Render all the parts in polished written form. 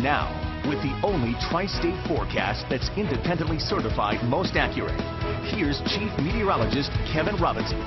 now with the only tri-state forecast that's independently certified most accurate. Here's Chief Meteorologist Kevin Robinson.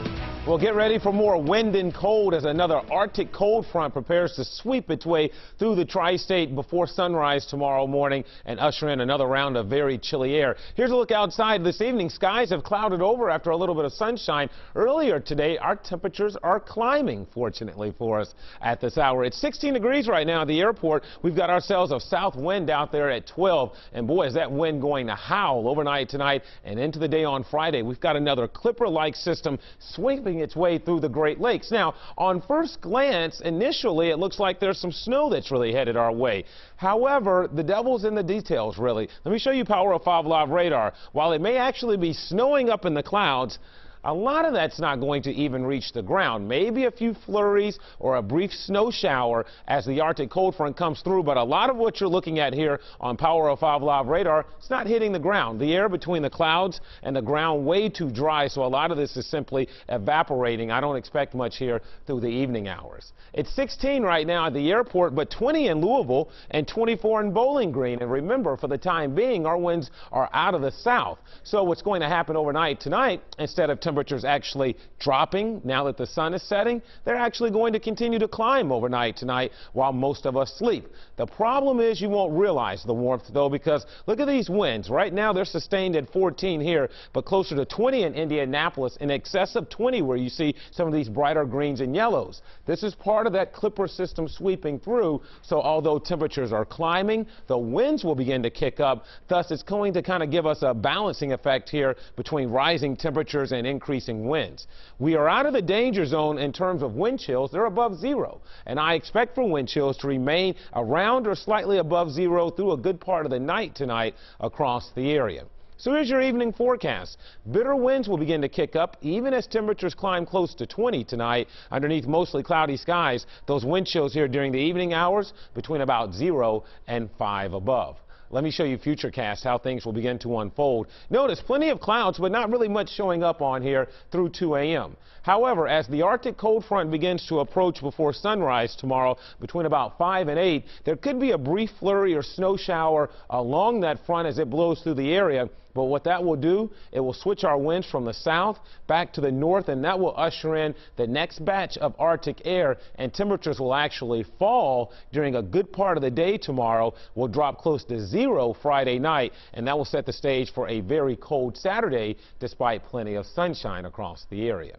Well, get ready for more wind and cold as another Arctic cold front prepares to sweep its way through the tri-state before sunrise tomorrow morning and usher in another round of very chilly air. Here's a look outside this evening. Skies have clouded over after a little bit of sunshine. Earlier today, our temperatures are climbing, fortunately for us, at this hour. It's 16 degrees right now at the airport. We've got ourselves a south wind out there at 12. And boy, is that wind going to howl overnight tonight and into the day on Friday. We've got another Clipper-like system sweeping its way through the Great Lakes. Now, on first glance, initially, it looks like there's some snow that's really headed our way. However, the devil's in the details, really. Let me show you Power of 5 Live radar. While it may actually be snowing up in the clouds, a lot of that's not going to even reach the ground. Maybe a few flurries or a brief snow shower as the Arctic cold front comes through, but a lot of what you're looking at here on Power of 5 Live radar, it's not hitting the ground. The air between the clouds and the ground way too dry, so a lot of this is simply evaporating. I don't expect much here through the evening hours. It's 16 right now at the airport, but 20 in Louisville and 24 in Bowling Green. And remember, for the time being, our winds are out of the south. So what's going to happen overnight tonight, instead of temperatures actually dropping now that the sun is setting, they're actually going to continue to climb overnight tonight while most of us sleep. The problem is you won't realize the warmth, though, because look at these winds. Right now they're sustained at 14 here, but closer to 20 in Indianapolis, in excess of 20 where you see some of these brighter greens and yellows. This is part of that Clipper system sweeping through, so although temperatures are climbing, the winds will begin to kick up. Thus, it's going to kind of give us a balancing effect here between rising temperatures and increasing winds. We are out of the danger zone in terms of wind chills. They're above zero, and I expect for wind chills to remain around or slightly above zero through a good part of the night tonight across the area. So here's your evening forecast. Bitter winds will begin to kick up even as temperatures climb close to 20 tonight underneath mostly cloudy skies. Those wind chills here during the evening hours between about 0 and 5 above. Let me show you Futurecast, how things will begin to unfold. Notice plenty of clouds, but not really much showing up on here through 2 a.m. However, as the Arctic cold front begins to approach before sunrise tomorrow between about 5 and 8, there could be a brief flurry or snow shower along that front as it blows through the area. But what that will do, it will switch our winds from the south back to the north, and that will usher in the next batch of Arctic air, and temperatures will actually fall during a good part of the day tomorrow. Will drop close to 0 Friday night, and that will set the stage for a very cold Saturday despite plenty of sunshine across the area.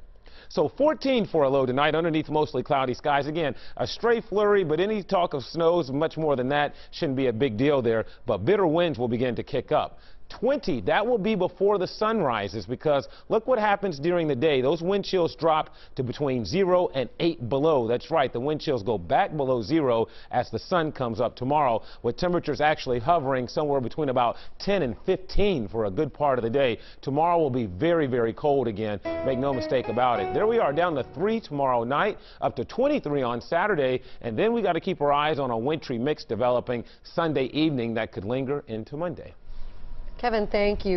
So 14 for a low tonight underneath mostly cloudy skies. Again, a stray flurry, but any talk of snows, much more than that, shouldn't be a big deal there. But bitter winds will begin to kick up. 20, that will be before the sun rises, because look what happens during the day. Those wind chills drop to between 0 and 8 below. That's right, the wind chills go back below 0 as the sun comes up tomorrow, with temperatures actually hovering somewhere between about 10 and 15 for a good part of the day. Tomorrow will be very, very cold again. Make no mistake about it. There we are, down to 3 tomorrow night, up to 23 on Saturday, and then we got to keep our eyes on a wintry mix developing Sunday evening that could linger into Monday. Kevin, thank you.